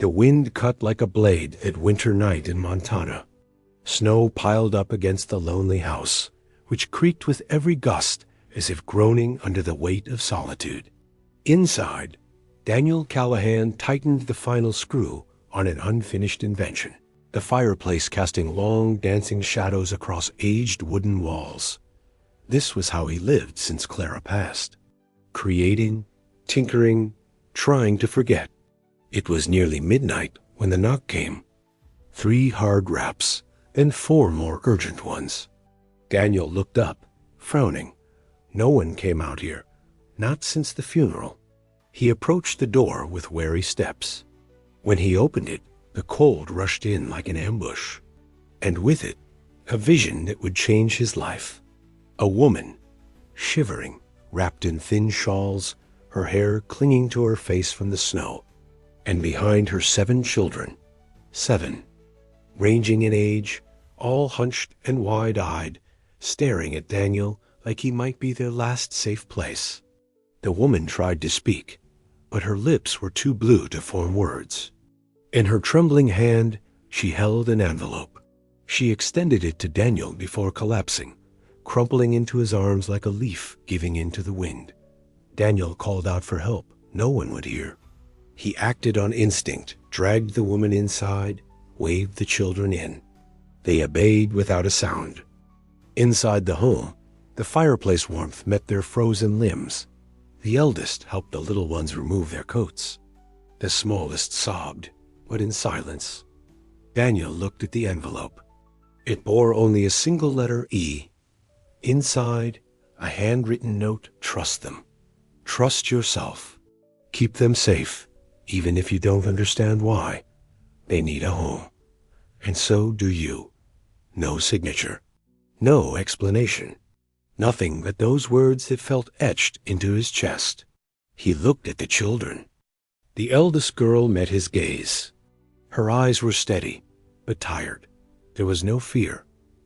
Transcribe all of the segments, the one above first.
The wind cut like a blade at winter night in Montana. Snow piled up against the lonely house, which creaked with every gust as if groaning under the weight of solitude. Inside, Daniel Callahan tightened the final screw on an unfinished invention, the fireplace casting long dancing shadows across aged wooden walls. This was how he lived since Clara passed. Creating, tinkering, trying to forget. It was nearly midnight when the knock came. 3 hard raps, then 4 more urgent ones. Daniel looked up, frowning. No one came out here, not since the funeral. He approached the door with wary steps. When he opened it, the cold rushed in like an ambush, and with it, a vision that would change his life. A woman, shivering, wrapped in thin shawls, her hair clinging to her face from the snow, and behind her 7 children, 7, ranging in age, all hunched and wide-eyed, staring at Daniel like he might be their last safe place. The woman tried to speak, but her lips were too blue to form words. In her trembling hand, she held an envelope. She extended it to Daniel before collapsing, crumpling into his arms like a leaf giving in to the wind. Daniel called out for help. No one would hear. He acted on instinct, dragged the woman inside, waved the children in. They obeyed without a sound. Inside the home, the fireplace warmth met their frozen limbs. The eldest helped the little ones remove their coats. The smallest sobbed, but in silence. Daniel looked at the envelope. It bore only a single letter E. Inside, a handwritten note: trust them. Trust yourself. Keep them safe, even if you don't understand why. They need a home. And so do you. No signature. No explanation. Nothing but those words that felt etched into his chest. He looked at the children. The eldest girl met his gaze. Her eyes were steady, but tired. There was no fear,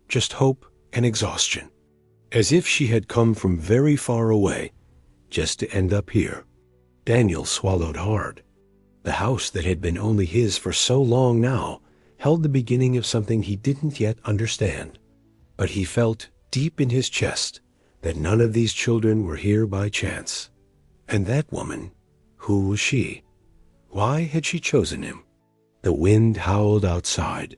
just hope and exhaustion. As if she had come from very far away, just to end up here. Daniel swallowed hard. The house that had been only his for so long now held the beginning of something he didn't yet understand. But he felt deep in his chest that none of these children were here by chance. And that woman, who was she? Why had she chosen him? The wind howled outside.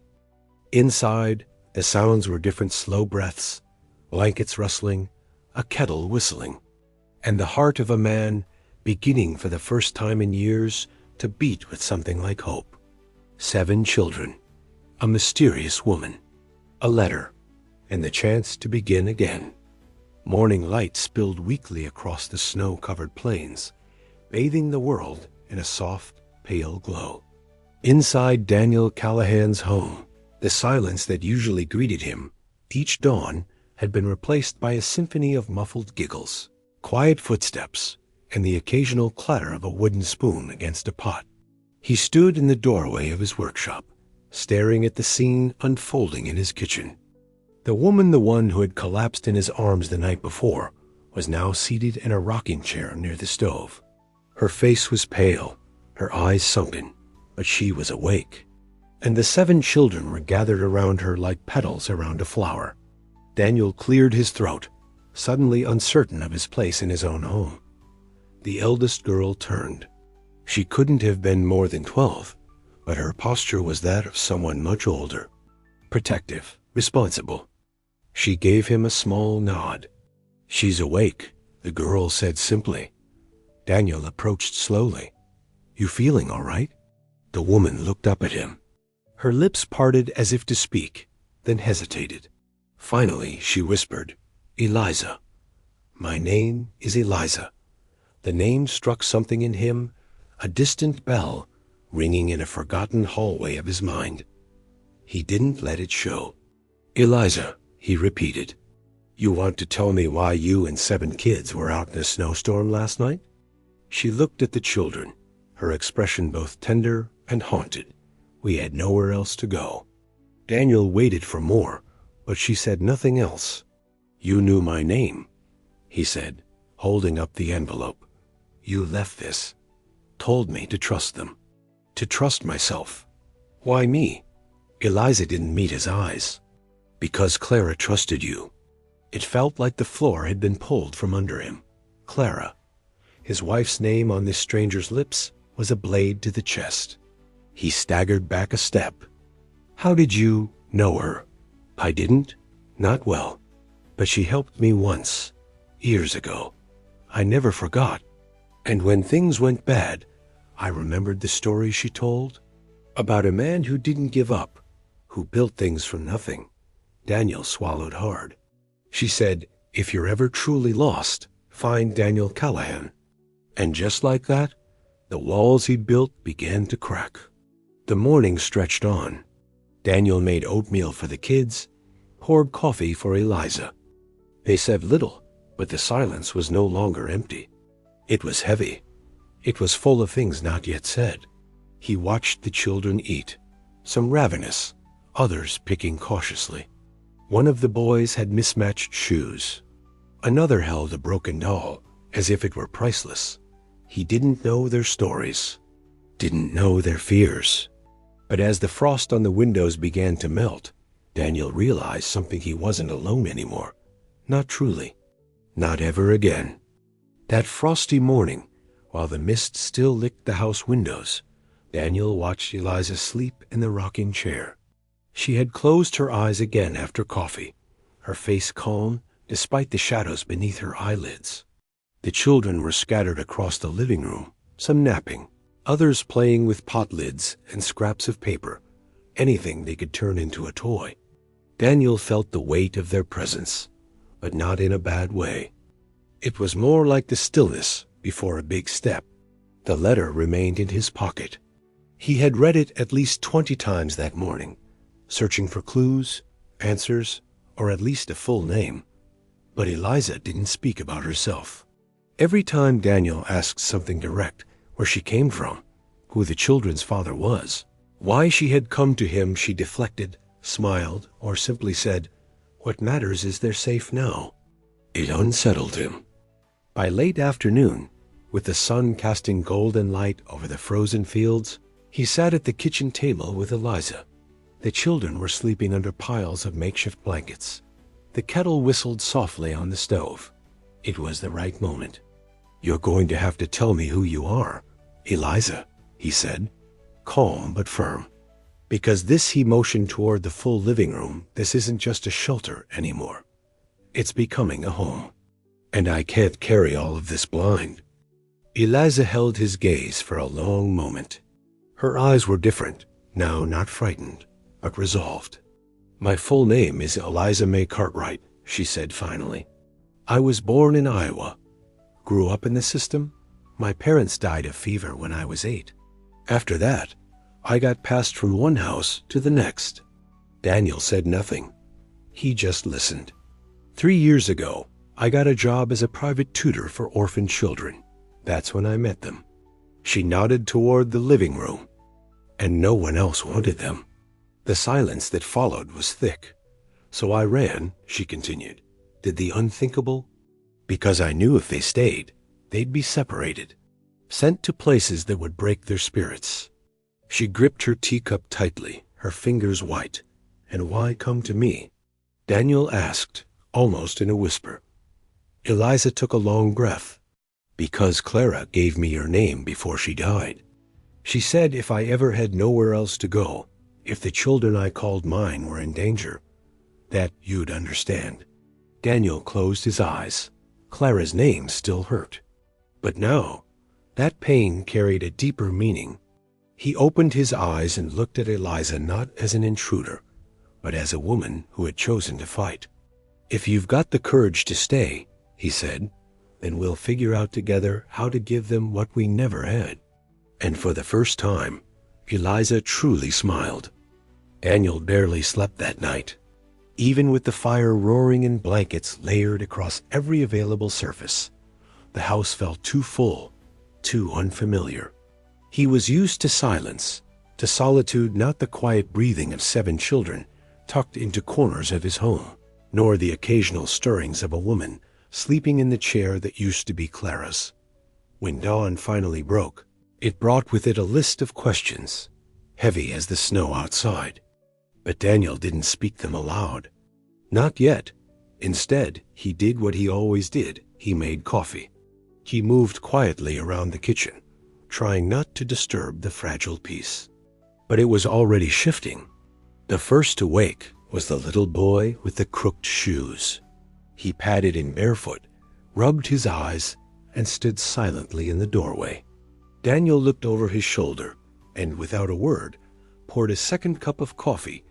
Inside, the sounds were different slow breaths, blankets rustling, a kettle whistling, and the heart of a man beginning for the first time in years to beat with something like hope. 7 children, a mysterious woman, a letter, and the chance to begin again. Morning light spilled weakly across the snow-covered plains, bathing the world in a soft, pale glow. Inside Daniel Callahan's home, the silence that usually greeted him each dawn had been replaced by a symphony of muffled giggles, quiet footsteps, and the occasional clatter of a wooden spoon against a pot. He stood in the doorway of his workshop, staring at the scene unfolding in his kitchen. The woman, the one who had collapsed in his arms the night before, was now seated in a rocking chair near the stove. Her face was pale, her eyes sunken, but she was awake, and the 7 children were gathered around her like petals around a flower. Daniel cleared his throat, suddenly uncertain of his place in his own home. The eldest girl turned. She couldn't have been more than 12, but her posture was that of someone much older, protective, responsible. She gave him a small nod. "She's awake," the girl said simply. Daniel approached slowly. "You feeling all right?" The woman looked up at him. Her lips parted as if to speak, then hesitated. Finally, she whispered, "Eliza. My name is Eliza." The name struck something in him, a distant bell ringing in a forgotten hallway of his mind. He didn't let it show. "Eliza," he repeated. "You want to tell me why you and 7 kids were out in a snowstorm last night?" She looked at the children, her expression both tender and haunted. We had nowhere else to go. Daniel waited for more, but she said nothing else. "You knew my name," he said, holding up the envelope. "You left this. Told me to trust them." To trust myself. Why me? Eliza didn't meet his eyes. Because Clara trusted you. It felt like the floor had been pulled from under him. Clara. His wife's name on this stranger's lips was a blade to the chest. He staggered back a step. How did you know her? I didn't. Not well. But she helped me once. Years ago. I never forgot. And when things went bad, I remembered the story she told. About a man who didn't give up, who built things from nothing. Daniel swallowed hard. She said, if you're ever truly lost, find Daniel Callahan. And just like that, the walls he'd built began to crack. The morning stretched on. Daniel made oatmeal for the kids, poured coffee for Eliza. They said little, but the silence was no longer empty. It was heavy. It was full of things not yet said. He watched the children eat, some ravenous, others picking cautiously. One of the boys had mismatched shoes. Another held a broken doll, as if it were priceless. He didn't know their stories, didn't know their fears. But as the frost on the windows began to melt, Daniel realized something: he wasn't alone anymore. Not truly. Not ever again. That frosty morning, while the mist still licked the house windows, Daniel watched Eliza sleep in the rocking chair. She had closed her eyes again after coffee, her face calm despite the shadows beneath her eyelids. The children were scattered across the living room, some napping, others playing with pot lids and scraps of paper, anything they could turn into a toy. Daniel felt the weight of their presence, but not in a bad way. It was more like the stillness before a big step. The letter remained in his pocket. He had read it at least 20 times that morning, searching for clues, answers, or at least a full name. But Eliza didn't speak about herself. Every time Daniel asked something direct, where she came from, who the children's father was, why she had come to him, she deflected, smiled, or simply said, "What matters is they're safe now." It unsettled him. By late afternoon, with the sun casting golden light over the frozen fields, he sat at the kitchen table with Eliza. The children were sleeping under piles of makeshift blankets. The kettle whistled softly on the stove. It was the right moment. "You're going to have to tell me who you are, Eliza," he said, calm but firm. "Because this," he motioned toward the full living room, "this isn't just a shelter anymore. It's becoming a home. And I can't carry all of this blind." Eliza held his gaze for a long moment. Her eyes were different, now not frightened, but resolved. "My full name is Eliza May Cartwright," she said finally. "I was born in Iowa. Grew up in the system. My parents died of fever when I was 8. After that, I got passed from one house to the next." Daniel said nothing. He just listened. 3 years ago, I got a job as a private tutor for orphan children. That's when I met them." She nodded toward the living room. "And no one else wanted them." The silence that followed was thick. "So I ran," she continued, "did the unthinkable, because I knew if they stayed, they'd be separated, sent to places that would break their spirits." She gripped her teacup tightly, her fingers white. "And why come to me?" Daniel asked, almost in a whisper. Eliza took a long breath. "Because Clara gave me your name before she died. She said if I ever had nowhere else to go, if the children I called mine were in danger, that you'd understand." Daniel closed his eyes. Clara's name still hurt. But now, that pain carried a deeper meaning. He opened his eyes and looked at Eliza not as an intruder, but as a woman who had chosen to fight. "If you've got the courage to stay," he said, "then we'll figure out together how to give them what we never had." And for the first time, Eliza truly smiled. Daniel barely slept that night. Even with the fire roaring and blankets layered across every available surface, the house felt too full, too unfamiliar. He was used to silence, to solitude, not the quiet breathing of 7 children tucked into corners of his home, nor the occasional stirrings of a woman sleeping in the chair that used to be Clara's. When dawn finally broke, It brought with it a list of questions, heavy as the snow outside. But Daniel didn't speak them aloud. Not yet. Instead, he did what he always did. He made coffee. He moved quietly around the kitchen, trying not to disturb the fragile peace. But it was already shifting. The first to wake was the little boy with the crooked shoes. He padded in barefoot, rubbed his eyes, and stood silently in the doorway. Daniel looked over his shoulder and, without a word, poured a second cup of coffee,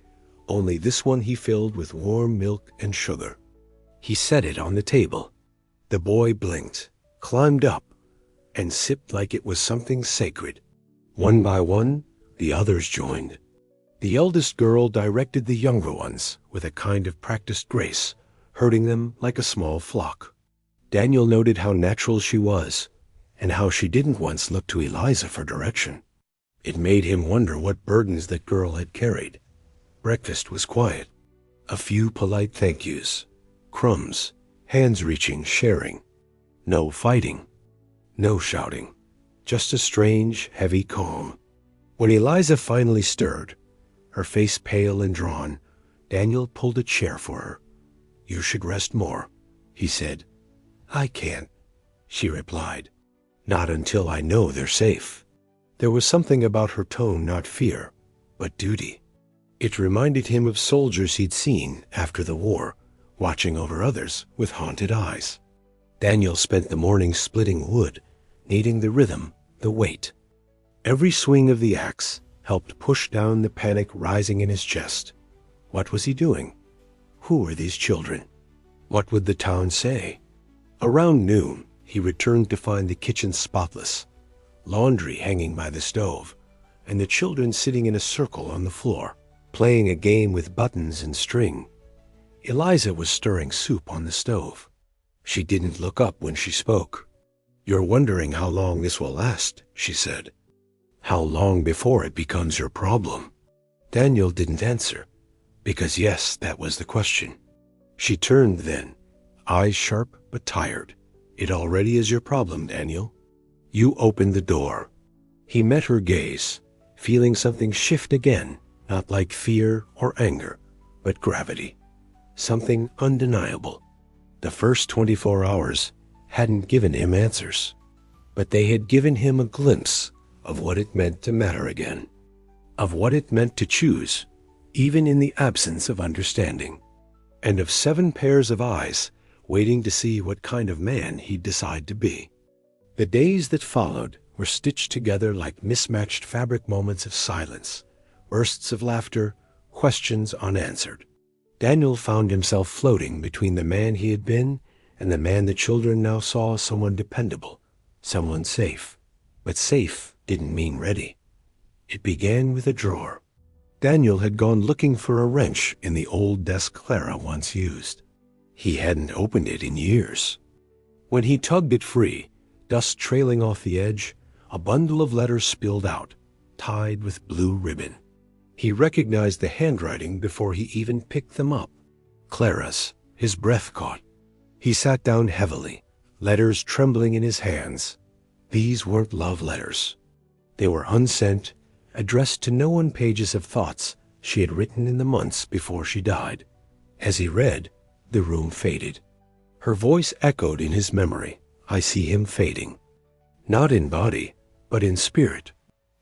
only this one he filled with warm milk and sugar. He set it on the table. The boy blinked, climbed up, and sipped like it was something sacred. One by one, the others joined. The eldest girl directed the younger ones with a kind of practiced grace, herding them like a small flock. Daniel noted how natural she was, and how she didn't once look to Eliza for direction. It made him wonder what burdens that girl had carried. Breakfast was quiet. A few polite thank yous, crumbs, hands reaching, sharing. No fighting, no shouting, just a strange, heavy calm. When Eliza finally stirred, her face pale and drawn, Daniel pulled a chair for her. "You should rest more," he said. "I can't," she replied. "Not until I know they're safe." There was something about her tone, not fear, but duty. It reminded him of soldiers he'd seen after the war, watching over others with haunted eyes. Daniel spent the morning splitting wood, needing the rhythm, the weight. Every swing of the axe helped push down the panic rising in his chest. What was he doing? Who were these children? What would the town say? Around noon, he returned to find the kitchen spotless, laundry hanging by the stove, and the children sitting in a circle on the floor, playing a game with buttons and string. Eliza was stirring soup on the stove. She didn't look up when she spoke. "You're wondering how long this will last," she said. "How long before it becomes your problem?" Daniel didn't answer, because yes, that was the question. She turned then, eyes sharp but tired. "It already is your problem, Daniel. You opened the door." He met her gaze, feeling something shift again, not like fear or anger, but gravity. Something undeniable. The first 24 hours hadn't given him answers, but they had given him a glimpse of what it meant to matter again, of what it meant to choose, even in the absence of understanding, and of 7 pairs of eyes waiting to see what kind of man he'd decide to be. The days that followed were stitched together like mismatched fabric moments of silence, bursts of laughter, questions unanswered. Daniel found himself floating between the man he had been and the man the children now saw as someone dependable, someone safe. But safe didn't mean ready. It began with a drawer. Daniel had gone looking for a wrench in the old desk Clara once used. He hadn't opened it in years. When he tugged it free, dust trailing off the edge, a bundle of letters spilled out, tied with blue ribbon. He recognized the handwriting before he even picked them up. Clara's. His breath caught. He sat down heavily, letters trembling in his hands. These weren't love letters. They were unsent, addressed to no one, pages of thoughts she had written in the months before she died. As he read, the room faded. Her voice echoed in his memory. "I see him fading. Not in body, but in spirit.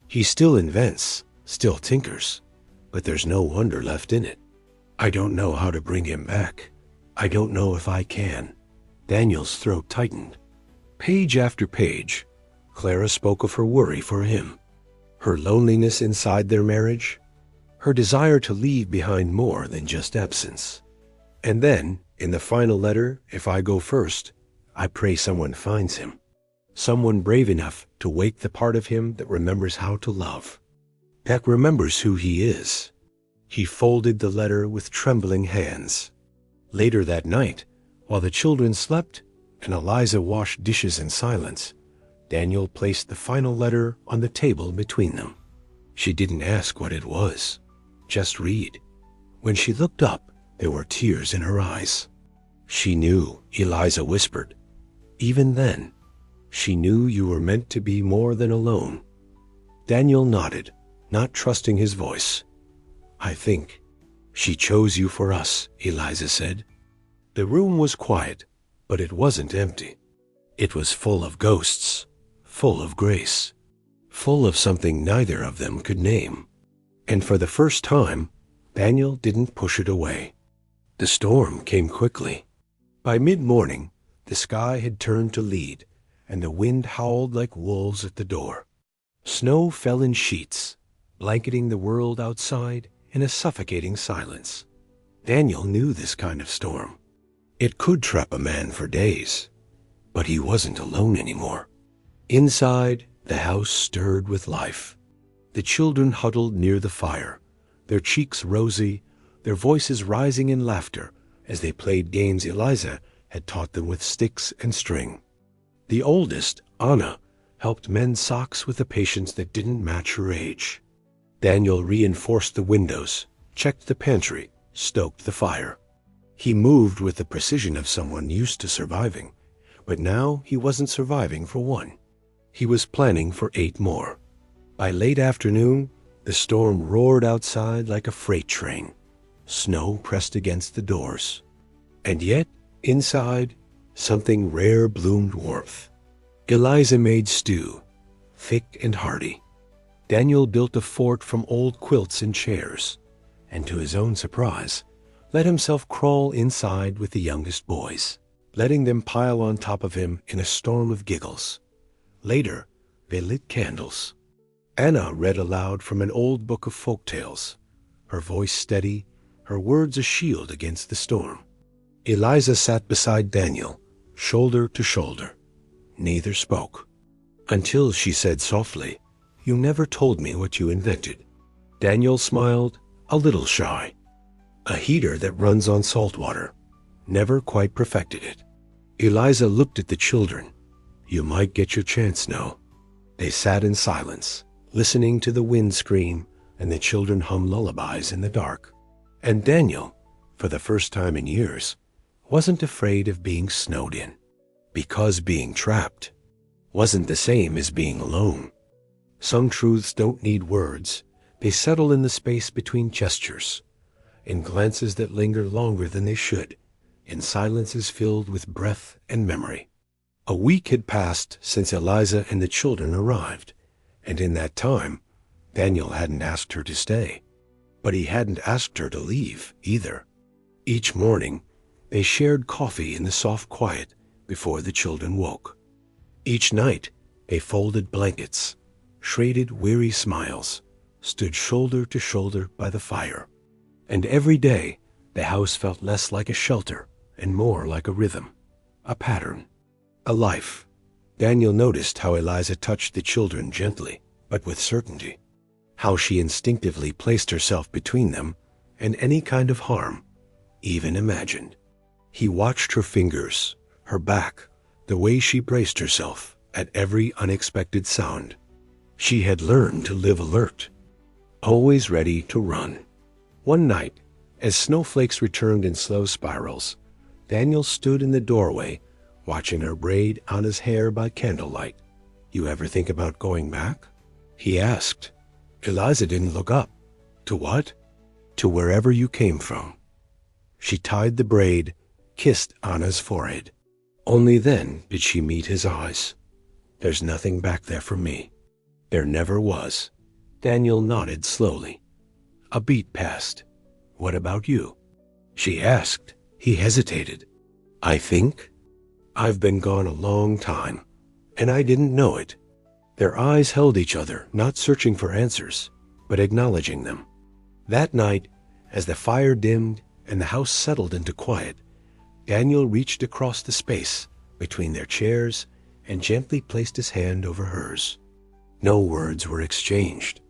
He still invents, still tinkers, but there's no wonder left in it. I don't know how to bring him back. I don't know if I can." Daniel's throat tightened. Page after page, Clara spoke of her worry for him, her loneliness inside their marriage, her desire to leave behind more than just absence. And then, in the final letter, "If I go first, I pray someone finds him. Someone brave enough to wake the part of him that remembers how to love, that remembers who he is." He folded the letter with trembling hands. Later that night, while the children slept and Eliza washed dishes in silence, Daniel placed the final letter on the table between them. She didn't ask what it was. Just read. When she looked up, there were tears in her eyes. "She knew," Eliza whispered. "Even then, she knew you were meant to be more than alone. Daniel nodded, not trusting his voice. "I think she chose you for us," Eliza said. The room was quiet, but it wasn't empty. It was full of ghosts, full of grace, full of something neither of them could name. And for the first time, Daniel didn't push it away. The storm came quickly. By mid-morning, the sky had turned to lead, and the wind howled like wolves at the door. Snow fell in sheets, blanketing the world outside in a suffocating silence. Daniel knew this kind of storm. It could trap a man for days, but he wasn't alone anymore. Inside, the house stirred with life. The children huddled near the fire, their cheeks rosy, their voices rising in laughter as they played games Eliza had taught them with sticks and string. The oldest, Anna, helped mend socks with a patience that didn't match her age. Daniel reinforced the windows, checked the pantry, stoked the fire. He moved with the precision of someone used to surviving, but now he wasn't surviving for one. He was planning for 8 more. By late afternoon, the storm roared outside like a freight train. Snow pressed against the doors. And yet, inside, something rare bloomed warmth. Eliza made stew, thick and hearty. Daniel built a fort from old quilts and chairs, and to his own surprise, let himself crawl inside with the youngest boys, letting them pile on top of him in a storm of giggles. Later, they lit candles. Anna read aloud from an old book of folk tales, her voice steady, her words a shield against the storm. Eliza sat beside Daniel, shoulder to shoulder. Neither spoke, until she said softly, "You never told me what you invented." Daniel smiled, a little shy. "A heater that runs on salt water. Never quite perfected it." Eliza looked at the children. "You might get your chance now." They sat in silence, listening to the wind scream and the children hum lullabies in the dark. And Daniel, for the first time in years, wasn't afraid of being snowed in, because being trapped wasn't the same as being alone. Some truths don't need words. They settle in the space between gestures, in glances that linger longer than they should, in silences filled with breath and memory. A week had passed since Eliza and the children arrived, and in that time, Daniel hadn't asked her to stay. But he hadn't asked her to leave either. Each morning, they shared coffee in the soft quiet before the children woke. Each night, they folded blankets, shaded weary smiles, stood shoulder to shoulder by the fire. And every day, the house felt less like a shelter and more like a rhythm, a pattern, a life. Daniel noticed how Eliza touched the children gently, but with certainty, how she instinctively placed herself between them and any kind of harm, even imagined. He watched her fingers, her back, the way she braced herself at every unexpected sound. She had learned to live alert, always ready to run. One night, as snowflakes returned in slow spirals, Daniel stood in the doorway, watching her braid Anna's hair by candlelight. "You ever think about going back?" he asked. Eliza didn't look up. "To what?" "To wherever you came from." She tied the braid, kissed Anna's forehead. Only then did she meet his eyes. "There's nothing back there for me. There never was." Daniel nodded slowly. A beat passed. "What about you?" she asked. He hesitated. "I think I've been gone a long time, and I didn't know it." Their eyes held each other, not searching for answers, but acknowledging them. That night, as the fire dimmed and the house settled into quiet, Daniel reached across the space between their chairs and gently placed his hand over hers. No words were exchanged,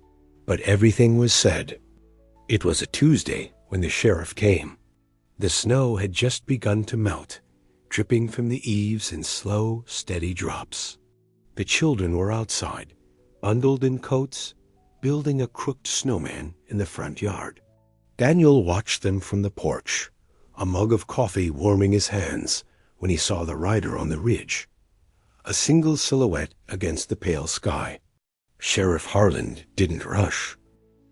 but everything was said. It was a Tuesday when the sheriff came. The snow had just begun to melt, dripping from the eaves in slow, steady drops. The children were outside, bundled in coats, building a crooked snowman in the front yard. Daniel watched them from the porch, a mug of coffee warming his hands when he saw the rider on the ridge, a single silhouette against the pale sky. Sheriff Harland didn't rush.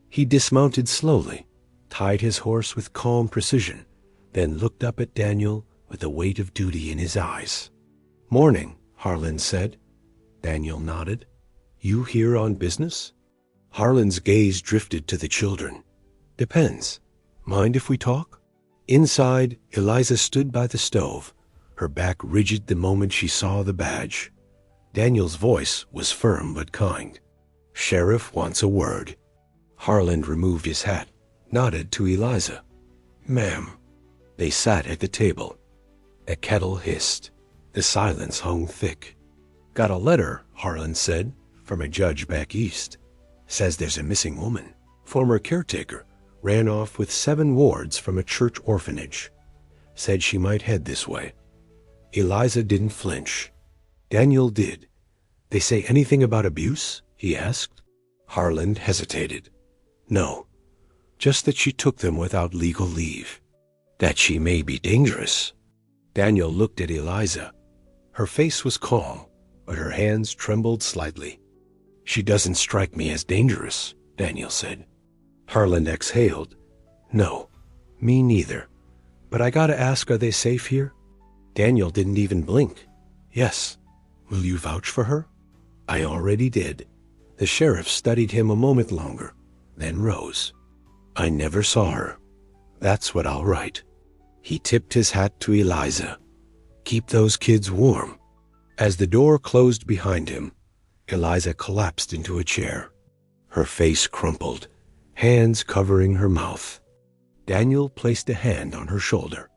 He dismounted slowly, tied his horse with calm precision, then looked up at Daniel with the weight of duty in his eyes. "Morning," Harland said. Daniel nodded. "You here on business?" Harland's gaze drifted to the children. "Depends. Mind if we talk?" Inside, Eliza stood by the stove, her back rigid the moment she saw the badge. Daniel's voice was firm but kind. "Sheriff wants a word." Harland removed his hat, nodded to Eliza. "Ma'am." They sat at the table. A kettle hissed. The silence hung thick. "Got a letter," Harland said, "from a judge back east. Says there's a missing woman. Former caretaker. Ran off with 7 wards from a church orphanage. Said she might head this way." Eliza didn't flinch. Daniel did. "They say anything about abuse?" he asked. Harland hesitated. "No. Just that she took them without legal leave. That she may be dangerous." Daniel looked at Eliza. Her face was calm, but her hands trembled slightly. "She doesn't strike me as dangerous," Daniel said. Harland exhaled. "No, me neither. But I gotta ask, are they safe here?" Daniel didn't even blink. "Yes. Will you vouch for her?" "I already did." The sheriff studied him a moment longer, then rose. "I never saw her. That's what I'll write." He tipped his hat to Eliza. "Keep those kids warm." As the door closed behind him, Eliza collapsed into a chair. Her face crumpled, hands covering her mouth. Daniel placed a hand on her shoulder.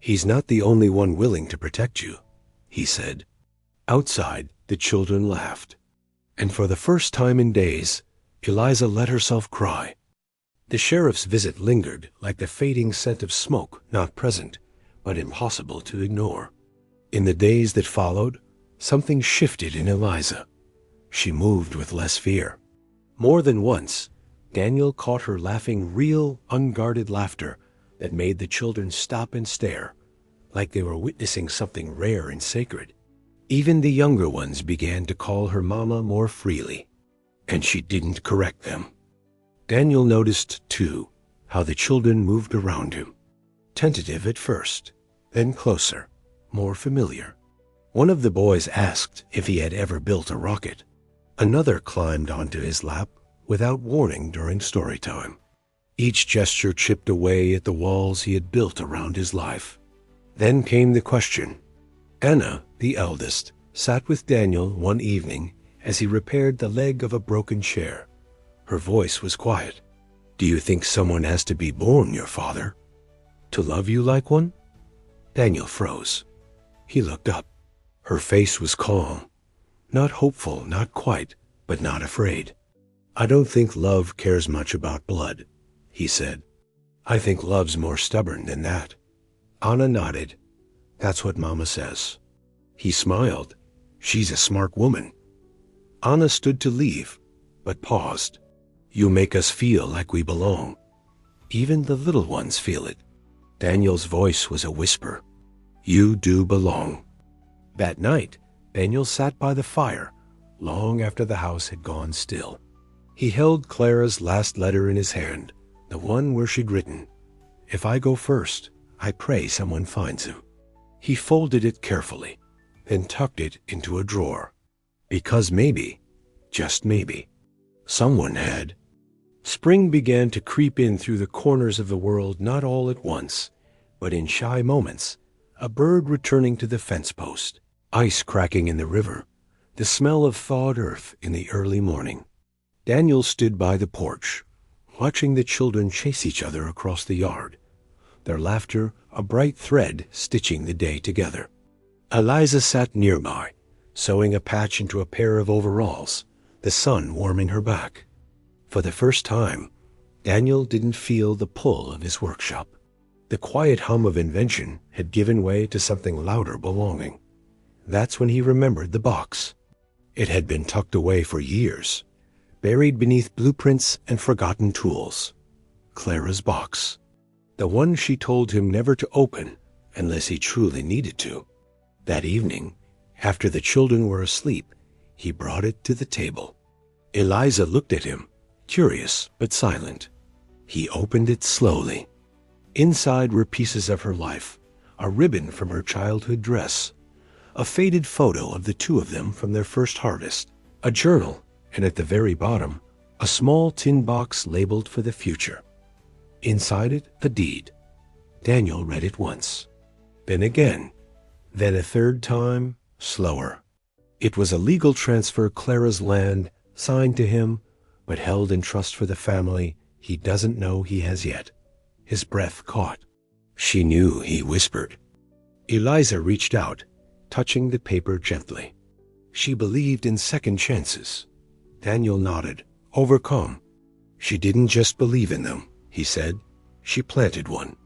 "He's not the only one willing to protect you," he said. Outside, the children laughed. And for the first time in days, Eliza let herself cry. The sheriff's visit lingered like the fading scent of smoke, not present, but impossible to ignore. In the days that followed, something shifted in Eliza. She moved with less fear. More than once, Daniel caught her laughing real, unguarded laughter that made the children stop and stare, like they were witnessing something rare and sacred. Even the younger ones began to call her mama more freely, and she didn't correct them. Daniel noticed, too, how the children moved around him. Tentative at first, then closer, more familiar. One of the boys asked if he had ever built a rocket. Another climbed onto his lap without warning during story time. Each gesture chipped away at the walls he had built around his life. Then came the question. Anna, the eldest, sat with Daniel one evening as he repaired the leg of a broken chair. Her voice was quiet. "Do you think someone has to be born your father? To love you like one?" Daniel froze. He looked up. Her face was calm. Not hopeful, not quite, but not afraid. "I don't think love cares much about blood," he said. "I think love's more stubborn than that." Anna nodded. "That's what Mama says." He smiled. "She's a smart woman." Anna stood to leave, but paused. "You make us feel like we belong. Even the little ones feel it." Daniel's voice was a whisper. "You do belong." That night, Daniel sat by the fire, long after the house had gone still. He held Clara's last letter in his hand, the one where she'd written, "If I go first, I pray someone finds him." He folded it carefully, then tucked it into a drawer. Because maybe, just maybe, someone had. Spring began to creep in through the corners of the world, not all at once, but in shy moments. A bird returning to the fence post, ice cracking in the river, the smell of thawed earth in the early morning. Daniel stood by the porch, watching the children chase each other across the yard, their laughter a bright thread stitching the day together. Eliza sat nearby, sewing a patch into a pair of overalls, the sun warming her back. For the first time, Daniel didn't feel the pull of his workshop. The quiet hum of invention had given way to something louder belonging. That's when he remembered the box. It had been tucked away for years, buried beneath blueprints and forgotten tools. Clara's box. The one she told him never to open unless he truly needed to. That evening, after the children were asleep, he brought it to the table. Eliza looked at him, curious but silent. He opened it slowly. Inside were pieces of her life, a ribbon from her childhood dress, a faded photo of the two of them from their first harvest, a journal, and at the very bottom, a small tin box labeled for the future. Inside it, a deed. Daniel read it once, then again, then a third time, slower. It was a legal transfer Clara's land, signed to him, but held in trust for the family he doesn't know he has yet. His breath caught. She knew, he whispered. Eliza reached out, touching the paper gently. She believed in second chances. Daniel nodded, overcome. She didn't just believe in them, he said. She planted one.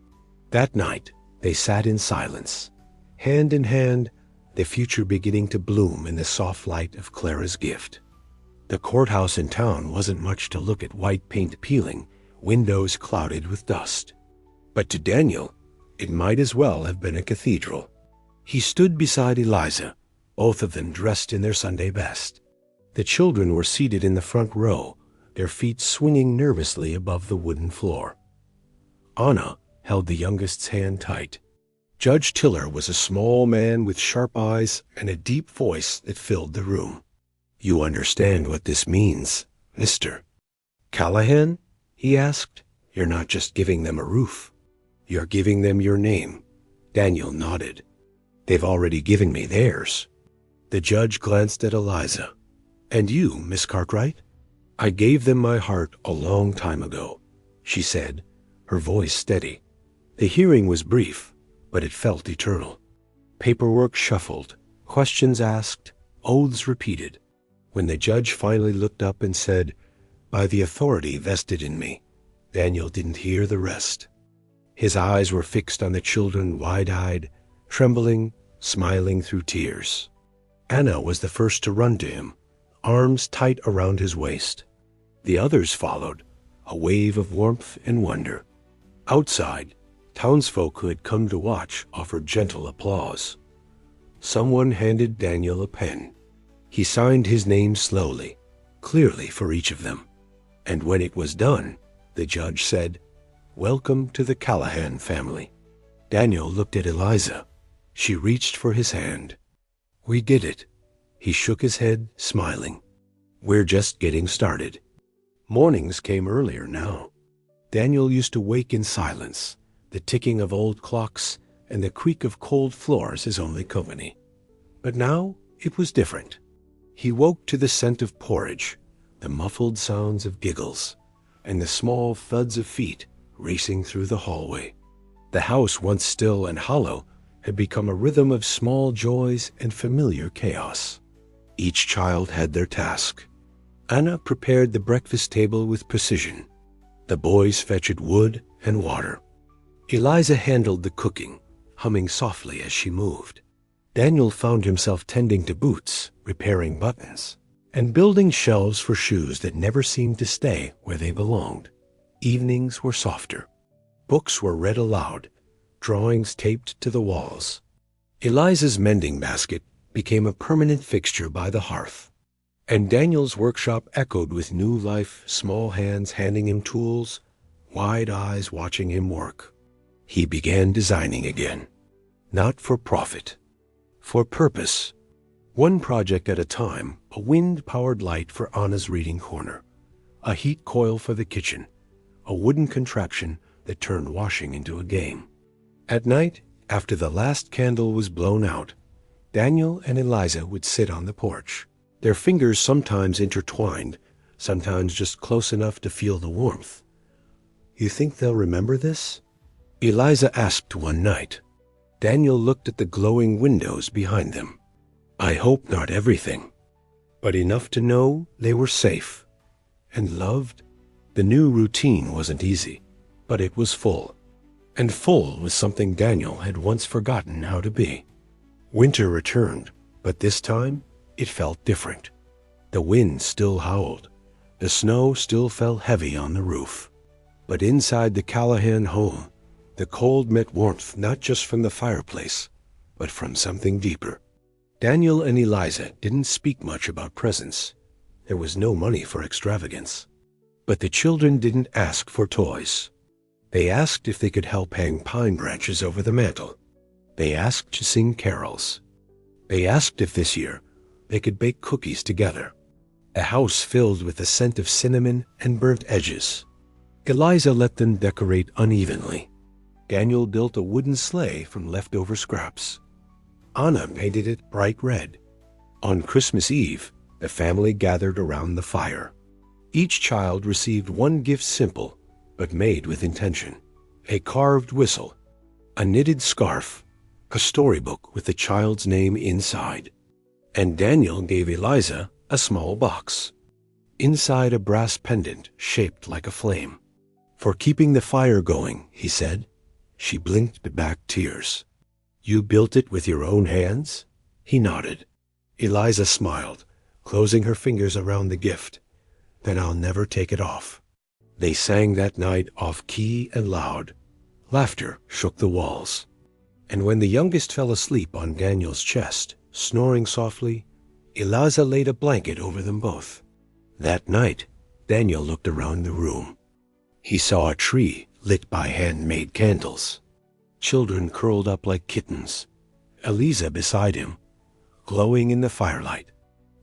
That night, they sat in silence, hand in hand, the future beginning to bloom in the soft light of Clara's gift. The courthouse in town wasn't much to look at, white paint peeling, windows clouded with dust. But to Daniel, it might as well have been a cathedral. He stood beside Eliza, both of them dressed in their Sunday best. The children were seated in the front row, their feet swinging nervously above the wooden floor. Anna held the youngest's hand tight. Judge Tiller was a small man with sharp eyes and a deep voice that filled the room. "You understand what this means, Mr. Callahan?" he asked. "You're not just giving them a roof. You're giving them your name." Daniel nodded. "They've already given me theirs." The judge glanced at Eliza. "And you, Miss Cartwright?" "I gave them my heart a long time ago," she said, her voice steady. The hearing was brief, but it felt eternal. Paperwork shuffled, questions asked, oaths repeated. When the judge finally looked up and said, "By the authority vested in me," Daniel didn't hear the rest. His eyes were fixed on the children, wide-eyed, trembling, smiling through tears. Anna was the first to run to him, arms tight around his waist. The others followed, a wave of warmth and wonder. Outside, townsfolk who had come to watch offered gentle applause. Someone handed Daniel a pen. He signed his name slowly, clearly for each of them. And when it was done, the judge said, "Welcome to the Callahan family." Daniel looked at Eliza. She reached for his hand. "We did it." He shook his head, smiling. "We're just getting started." Mornings came earlier now. Daniel used to wake in silence, the ticking of old clocks and the creak of cold floors his only company. But now it was different. He woke to the scent of porridge, the muffled sounds of giggles, and the small thuds of feet racing through the hallway. The house, once still and hollow, had become a rhythm of small joys and familiar chaos. Each child had their task. Anna prepared the breakfast table with precision. The boys fetched wood and water. Eliza handled the cooking, humming softly as she moved. Daniel found himself tending to boots, repairing buttons, and building shelves for shoes that never seemed to stay where they belonged. Evenings were softer. Books were read aloud, drawings taped to the walls. Eliza's mending basket became a permanent fixture by the hearth. And Daniel's workshop echoed with new life, small hands handing him tools, wide eyes watching him work. He began designing again, not for profit, for purpose. One project at a time, a wind-powered light for Anna's reading corner, a heat coil for the kitchen, a wooden contraption that turned washing into a game. At night, after the last candle was blown out, Daniel and Eliza would sit on the porch, their fingers sometimes intertwined, sometimes just close enough to feel the warmth. "You think they'll remember this?" Eliza asked one night. Daniel looked at the glowing windows behind them. "I hope not everything, but enough to know they were safe and loved." The new routine wasn't easy, but it was full. And full was something Daniel had once forgotten how to be. Winter returned, but this time it felt different. The wind still howled. The snow still fell heavy on the roof. But inside the Callahan home, the cold met warmth not just from the fireplace, but from something deeper. Daniel and Eliza didn't speak much about presents. There was no money for extravagance. But the children didn't ask for toys. They asked if they could help hang pine branches over the mantel. They asked to sing carols. They asked if this year they could bake cookies together. A house filled with the scent of cinnamon and burnt edges. Eliza let them decorate unevenly. Daniel built a wooden sleigh from leftover scraps. Anna painted it bright red. On Christmas Eve, the family gathered around the fire. Each child received one gift, simple but made with intention. A carved whistle, a knitted scarf, a storybook with the child's name inside. And Daniel gave Eliza a small box. Inside, a brass pendant shaped like a flame. "For keeping the fire going," he said. She blinked back tears. "You built it with your own hands?" He nodded. Eliza smiled, closing her fingers around the gift. "Then I'll never take it off." They sang that night off key and loud. Laughter shook the walls. And when the youngest fell asleep on Daniel's chest, snoring softly, Eliza laid a blanket over them both. That night, Daniel looked around the room. He saw a tree lit by handmade candles. Children curled up like kittens. Eliza beside him, glowing in the firelight.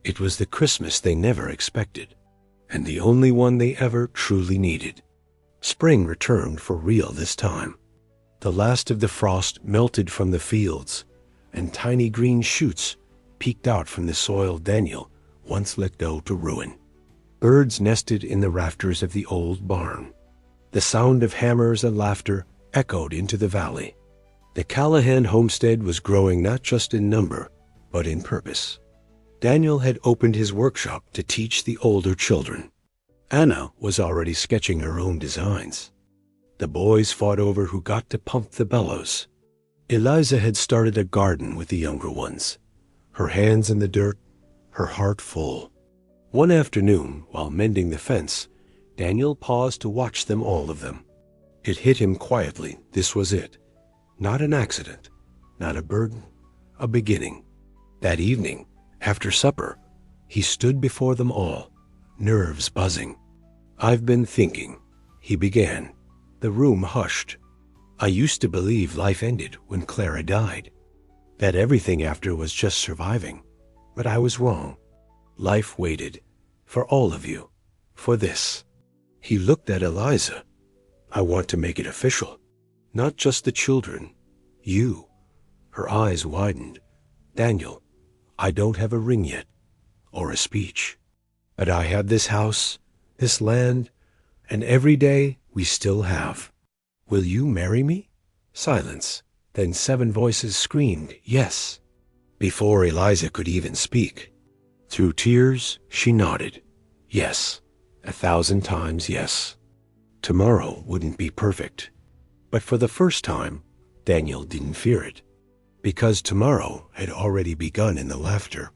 It was the Christmas they never expected, and the only one they ever truly needed. Spring returned for real this time. The last of the frost melted from the fields, and tiny green shoots peeked out from the soil Daniel once let go to ruin. Birds nested in the rafters of the old barn. The sound of hammers and laughter echoed into the valley. The Callahan homestead was growing not just in number, but in purpose. Daniel had opened his workshop to teach the older children. Anna was already sketching her own designs. The boys fought over who got to pump the bellows. Eliza had started a garden with the younger ones, her hands in the dirt, her heart full. One afternoon, while mending the fence, Daniel paused to watch them, all of them. It hit him quietly. This was it. Not an accident, not a burden, a beginning. That evening, after supper, he stood before them all, nerves buzzing. "I've been thinking," he began. The room hushed. "I used to believe life ended when Clara died, that everything after was just surviving. But I was wrong. Life waited, for all of you, for this." He looked at Eliza. "I want to make it official. Not just the children. You." Her eyes widened. "Daniel, I don't have a ring yet, or a speech. But I have this house, this land, and every day we still have. Will you marry me?" Silence. Then 7 voices screamed, "Yes." Before Eliza could even speak. Through tears, she nodded. Yes. 1,000 times yes. Tomorrow wouldn't be perfect. But for the first time, Daniel didn't fear it. Because tomorrow had already begun in the laughter,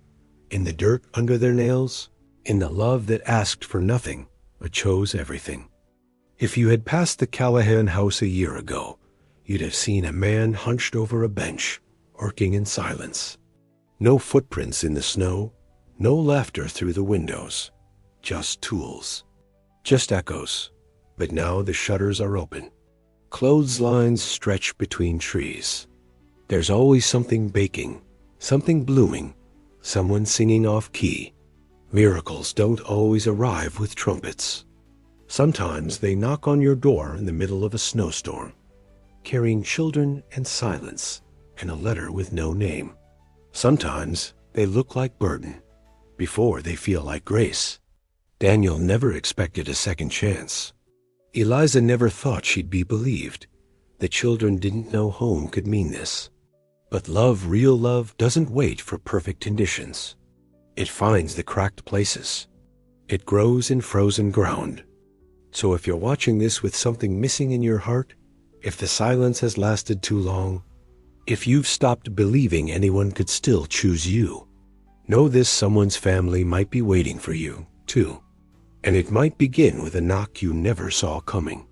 in the dirt under their nails, in the love that asked for nothing but chose everything. If you had passed the Callahan house a year ago, you'd have seen a man hunched over a bench, working in silence. No footprints in the snow, no laughter through the windows. Just tools. Just echoes. But now the shutters are open. Clotheslines stretch between trees. There's always something baking, something blooming, someone singing off key. Miracles don't always arrive with trumpets. Sometimes they knock on your door in the middle of a snowstorm, carrying children and silence and a letter with no name. Sometimes they look like burden before they feel like grace. Daniel never expected a second chance. Eliza never thought she'd be believed. The children didn't know home could mean this. But love, real love, doesn't wait for perfect conditions. It finds the cracked places. It grows in frozen ground. So if you're watching this with something missing in your heart, if the silence has lasted too long, if you've stopped believing anyone could still choose you, know this: someone's family might be waiting for you, too. And it might begin with a knock you never saw coming.